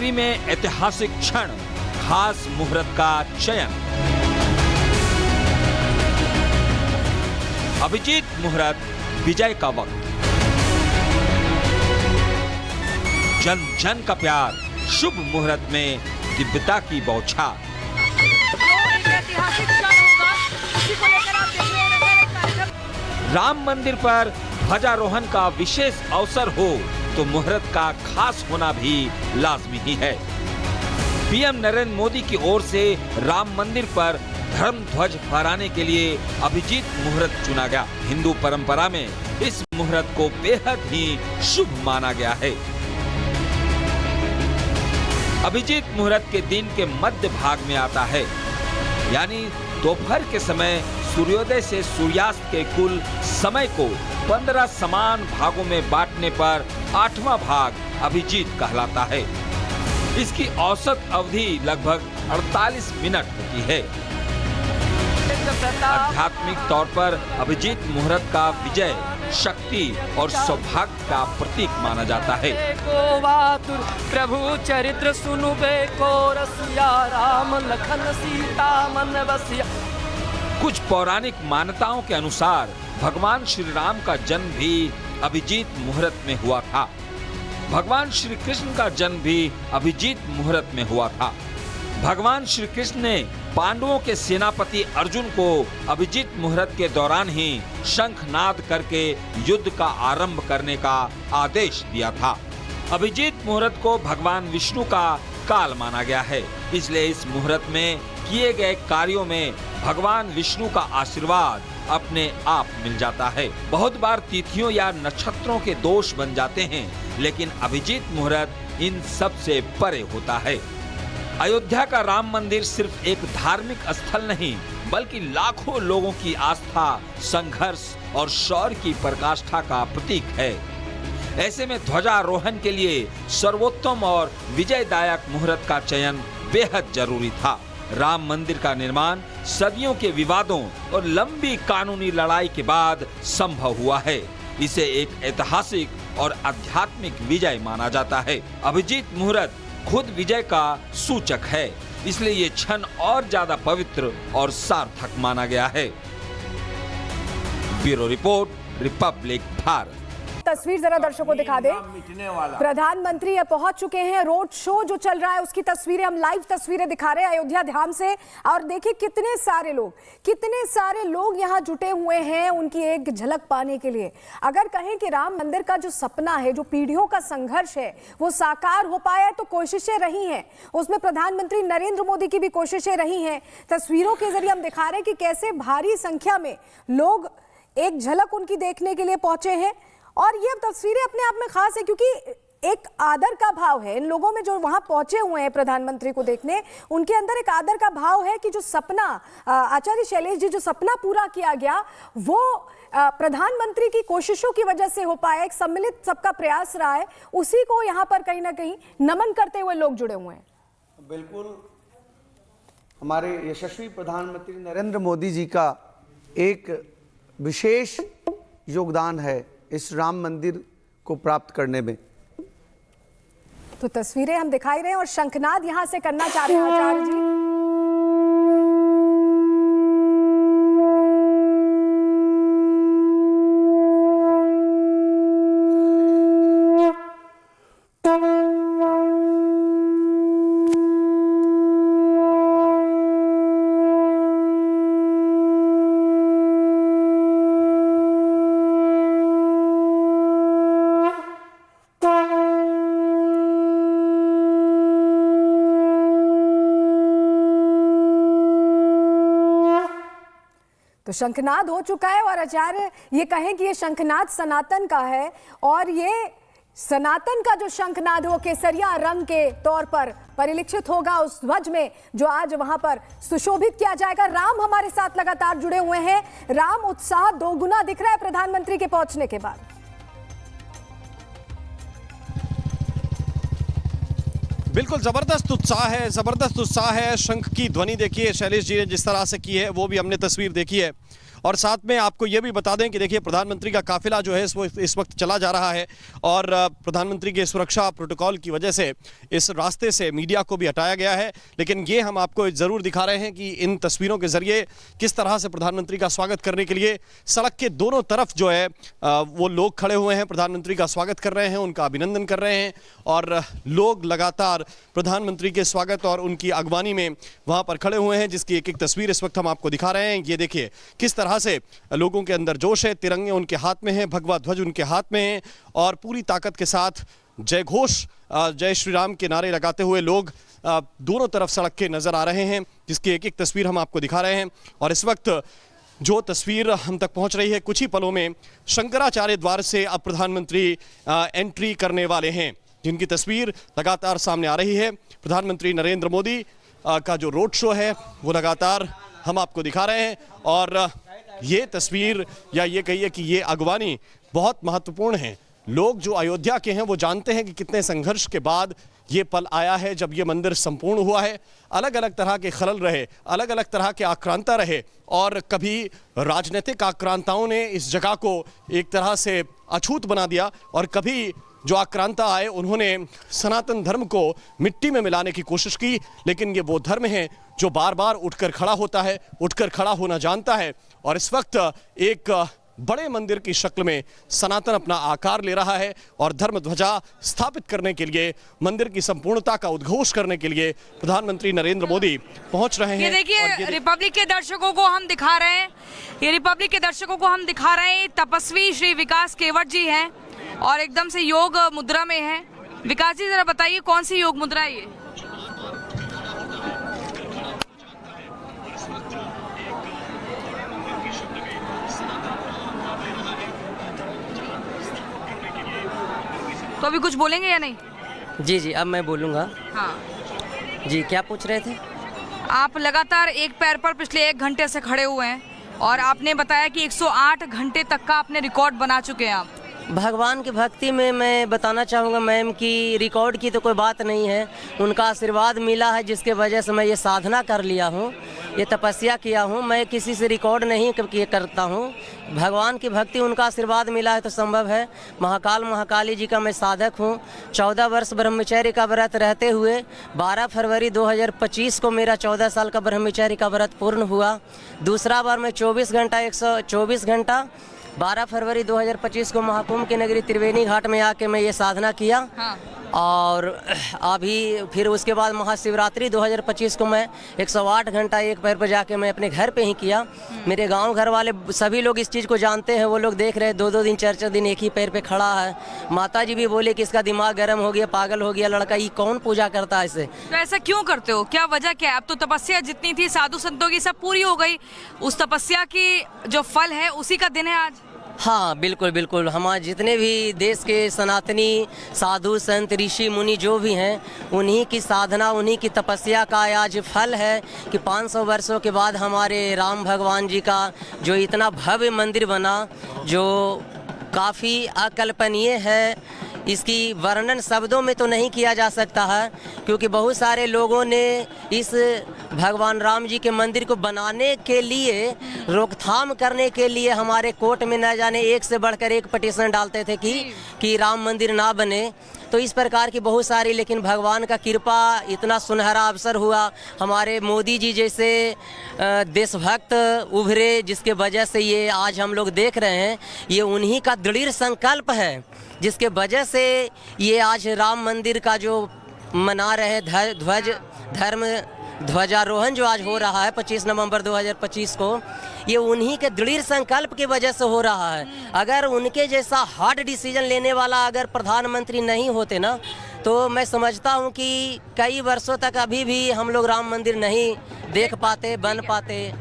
नगरी में ऐतिहासिक क्षण, खास मुहूर्त का चयन। अभिजीत मुहूर्त, विजय का वक्त। जन जन का प्यार, शुभ मुहूर्त में दिव्यता की बौछार। ऐतिहासिक क्षण होगा, इसी को लेकर आप देख रहे हैं एक कार्यक्रम। राम मंदिर पर ध्वजारोहण का विशेष अवसर हो तो मुहूर्त का खास होना भी लाजमी ही है। पीएम नरेंद्र मोदी की ओर से राम मंदिर पर धर्म ध्वज फहराने के लिए अभिजीत मुहूर्त चुना गया। हिंदू परंपरा में इस मुहूर्त को बेहद ही शुभ माना गया है। अभिजीत मुहूर्त के दिन के मध्य भाग में आता है, यानी दोपहर के समय सूर्योदय से सूर्यास्त के कुल समय को 15 समान भागों में बांटने पर 8वां भाग अभिजीत कहलाता है। इसकी औसत अवधि लगभग 48 मिनट होती है। आध्यात्मिक तौर पर अभिजीत मुहूर्त का विजय, शक्ति और सौभाग्य का प्रतीक माना जाता है। प्रभु चरित्र सुनुबे को रसिया, राम लखन सीता मन बसिया। कुछ पौराणिक मान्यताओं के अनुसार भगवान श्री राम का जन्म भी अभिजीत मुहूर्त में हुआ था। भगवान श्री कृष्ण का जन्म भी अभिजीत मुहूर्त में हुआ था। भगवान श्री कृष्ण ने पांडवों के सेनापति अर्जुन को अभिजीत मुहूर्त के दौरान ही शंखनाद करके युद्ध का आरंभ करने का आदेश दिया था। अभिजीत मुहूर्त को भगवान विष्णु का काल माना गया है, इसलिए इस मुहूर्त में किए गए कार्यों में भगवान विष्णु का आशीर्वाद अपने आप मिल जाता है। बहुत बार तिथियों या नक्षत्रों के दोष बन जाते हैं, लेकिन अभिजीत मुहूर्त इन सब से परे होता है। अयोध्या का राम मंदिर सिर्फ एक धार्मिक स्थल नहीं, बल्कि लाखों लोगों की आस्था, संघर्ष और शौर्य की पराकाष्ठा का प्रतीक है। ऐसे में ध्वजारोहण के लिए सर्वोत्तम और विजयदायक मुहूर्त का चयन बेहद जरूरी था। राम मंदिर का निर्माण सदियों के विवादों और लंबी कानूनी लड़ाई के बाद संभव हुआ है। इसे एक ऐतिहासिक और आध्यात्मिक विजय माना जाता है। अभिजीत मुहूर्त खुद विजय का सूचक है, इसलिए ये क्षण और ज्यादा पवित्र और सार्थक माना गया है। Bureau report, Republic Bharat. तस्वीर जरा दर्शकों को दिखा दे। प्रधानमंत्री अब पहुंच चुके हैं। रोड शो जो चल रहा है उसकी तस्वीरें, हम लाइव तस्वीरें दिखा रहे हैं अयोध्या धाम से। और देखिए कितने सारे लोग यहाँ जुटे हुए हैं उनकी एक झलक पाने के लिए। अगर कहें कि राम मंदिर का जो सपना है, जो पीढ़ियों का संघर्ष है, वो साकार हो पाया है तो कोशिशें रही हैं, उसमें प्रधानमंत्री नरेंद्र मोदी की भी कोशिशें रही हैं। तस्वीरों के जरिए हम दिखा रहे हैं कि कैसे भारी संख्या में लोग एक झलक उनकी देखने के लिए पहुंचे हैं। और ये तस्वीरें अपने आप में खास है क्योंकि एक आदर का भाव है इन लोगों में जो वहां पहुंचे हुए हैं प्रधानमंत्री को देखने। उनके अंदर एक आदर का भाव है कि जो सपना आचार्य शैलेश जी, जो सपना पूरा किया गया वो प्रधानमंत्री की कोशिशों की वजह से हो पाया। एक सम्मिलित सबका प्रयास रहा है, उसी को यहाँ पर कहीं ना कहीं नमन करते हुए लोग जुड़े हुए हैं। बिल्कुल, हमारे यशस्वी प्रधानमंत्री नरेंद्र मोदी जी का एक विशेष योगदान है इस राम मंदिर को प्राप्त करने में। तो तस्वीरें हम दिखाई रहे हैं और शंखनाद यहां से करना चाह रहे हैं आचार्य जी। तो शंखनाद हो चुका है और आचार्य ये कहें कि ये शंखनाद सनातन का है और ये सनातन का जो शंखनाद वो केसरिया रंग के तौर पर परिलक्षित होगा उस ध्वज में जो आज वहां पर सुशोभित किया जाएगा। राम हमारे साथ लगातार जुड़े हुए हैं। राम, उत्साह दोगुना दिख रहा है प्रधानमंत्री के पहुंचने के बाद। बिल्कुल जबरदस्त उत्साह है, शंख की ध्वनि देखिए शैलेश जी ने जिस तरह से की है वो भी हमने तस्वीर देखी है। और साथ में आपको ये भी बता दें कि देखिए प्रधानमंत्री का काफिला जो है इस वक्त चला जा रहा है और प्रधानमंत्री के सुरक्षा प्रोटोकॉल की वजह से इस रास्ते से मीडिया को भी हटाया गया है। लेकिन ये हम आपको ज़रूर दिखा रहे हैं कि इन तस्वीरों के जरिए किस तरह से प्रधानमंत्री का स्वागत करने के लिए सड़क के दोनों तरफ जो है वो लोग खड़े हुए हैं, प्रधानमंत्री का स्वागत कर रहे हैं, उनका अभिनंदन कर रहे हैं और लोग लगातार प्रधानमंत्री के स्वागत और उनकी अगवानी में वहां पर खड़े हुए हैं, जिसकी एक एक तस्वीर इस वक्त हम आपको दिखा रहे हैं। ये देखिए किस तरह से लोगों के अंदर जोश है, तिरंगे उनके हाथ में हैं, भगवा ध्वज उनके हाथ में हैं और पूरी ताकत के साथ जय घोष, जय श्री राम के नारे लगाते हुए लोग दोनों तरफ सड़क के नजर आ रहे हैं, जिसकी एक एक तस्वीर हम आपको दिखा रहे हैं। और इस वक्त जो तस्वीर हम तक पहुंच रही है, कुछ ही पलों में शंकराचार्य द्वार से अब प्रधानमंत्री एंट्री करने वाले हैं, जिनकी तस्वीर लगातार सामने आ रही है। प्रधानमंत्री नरेंद्र मोदी का जो रोड शो है वो लगातार हम आपको दिखा रहे हैं और ये तस्वीर या ये कहिए कि ये अगवानी बहुत महत्वपूर्ण है। लोग जो अयोध्या के हैं वो जानते हैं कि कितने संघर्ष के बाद ये पल आया है जब ये मंदिर संपूर्ण हुआ है। अलग अलग तरह के खलल रहे, अलग अलग तरह के आक्रांता रहे और कभी राजनीतिक आक्रांताओं ने इस जगह को एक तरह से अछूत बना दिया और कभी जो आक्रांता आए उन्होंने सनातन धर्म को मिट्टी में मिलाने की कोशिश की। लेकिन ये वो धर्म है जो बार बार उठकर खड़ा होता है, उठकर खड़ा होना जानता है और इस वक्त एक बड़े मंदिर की शक्ल में सनातन अपना आकार ले रहा है और धर्म ध्वजा स्थापित करने के लिए, मंदिर की संपूर्णता का उद्घोष करने के लिए प्रधानमंत्री नरेंद्र मोदी पहुंच रहे हैं। ये देखिए रिपब्लिक के दर्शकों को हम दिखा रहे हैं, ये रिपब्लिक के दर्शकों को हम दिखा रहे हैं तपस्वी श्री विकास केवट जी हैं और एकदम से योग मुद्रा में है। विकास जी जरा बताइए कौन सी योग मुद्रा है ये? तो अभी कुछ बोलेंगे या नहीं? जी जी अब मैं बोलूँगा। हाँ जी क्या पूछ रहे थे? आप लगातार एक पैर पर पिछले 1 घंटे से खड़े हुए हैं और आपने बताया कि 108 घंटे तक का आपने रिकॉर्ड बना चुके हैं आप। भगवान की भक्ति में मैं बताना चाहूँगा मैम कि रिकॉर्ड की तो कोई बात नहीं है, उनका आशीर्वाद मिला है जिसके वजह से मैं ये साधना कर लिया हूँ, ये तपस्या किया हूँ। मैं किसी से रिकॉर्ड नहीं करता हूँ, भगवान की भक्ति, उनका आशीर्वाद मिला है तो संभव है। महाकाल महाकाली जी का मैं साधक हूँ। 14 वर्ष ब्रह्मचर्य का व्रत रहते हुए 12 फरवरी 2025 को मेरा 14 साल का ब्रह्मचर्य का व्रत पूर्ण हुआ। दूसरा बार मैं 124 घंटा 12 फरवरी 2025 को महाकुंभ की नगरी त्रिवेणी घाट में आके मैं ये साधना किया। हाँ। और अभी फिर उसके बाद महाशिवरात्रि 2025 को मैं 108 घंटा एक पैर पर जाके मैं अपने घर पे ही किया। मेरे गांव घर वाले सभी लोग इस चीज़ को जानते हैं, वो लोग देख रहे हैं 2-2 दिन 4-4 दिन एक ही पैर पे खड़ा है। माता जी भी बोले कि इसका दिमाग गर्म हो गया, पागल हो गया लड़का, ये कौन पूजा करता है इसे। तो ऐसा क्यों करते हो, क्या वजह क्या है? अब तो तपस्या जितनी थी साधु संतों की सब पूरी हो गई, उस तपस्या की जो फल है उसी का दिन है आज। हाँ बिल्कुल बिल्कुल, हमारे जितने भी देश के सनातनी साधु संत ऋषि मुनि जो भी हैं, उन्हीं की साधना, उन्हीं की तपस्या का आज फल है कि 500 वर्षों के बाद हमारे राम भगवान जी का जो इतना भव्य मंदिर बना, जो काफ़ी अकल्पनीय है। इसकी वर्णन शब्दों में तो नहीं किया जा सकता है क्योंकि बहुत सारे लोगों ने इस भगवान राम जी के मंदिर को बनाने के लिए, रोकथाम करने के लिए हमारे कोर्ट में न जाने एक से बढ़कर एक पिटीशन डालते थे कि राम मंदिर ना बने। तो इस प्रकार की बहुत सारी, लेकिन भगवान का कृपा, इतना सुनहरा अवसर हुआ, हमारे मोदी जी जैसे देशभक्त उभरे जिसके वजह से ये आज हम लोग देख रहे हैं। ये उन्हीं का दृढ़ संकल्प है जिसके वजह से ये आज राम मंदिर का जो मना रहे धर्म ध्वजारोहण जो आज हो रहा है 25 नवंबर 2025 को, ये उन्हीं के दृढ़ संकल्प की वजह से हो रहा है। अगर उनके जैसा हार्ड डिसीजन लेने वाला अगर प्रधानमंत्री नहीं होते ना, तो मैं समझता हूँ कि कई वर्षों तक अभी भी हम लोग राम मंदिर नहीं देख पाते, बन पाते।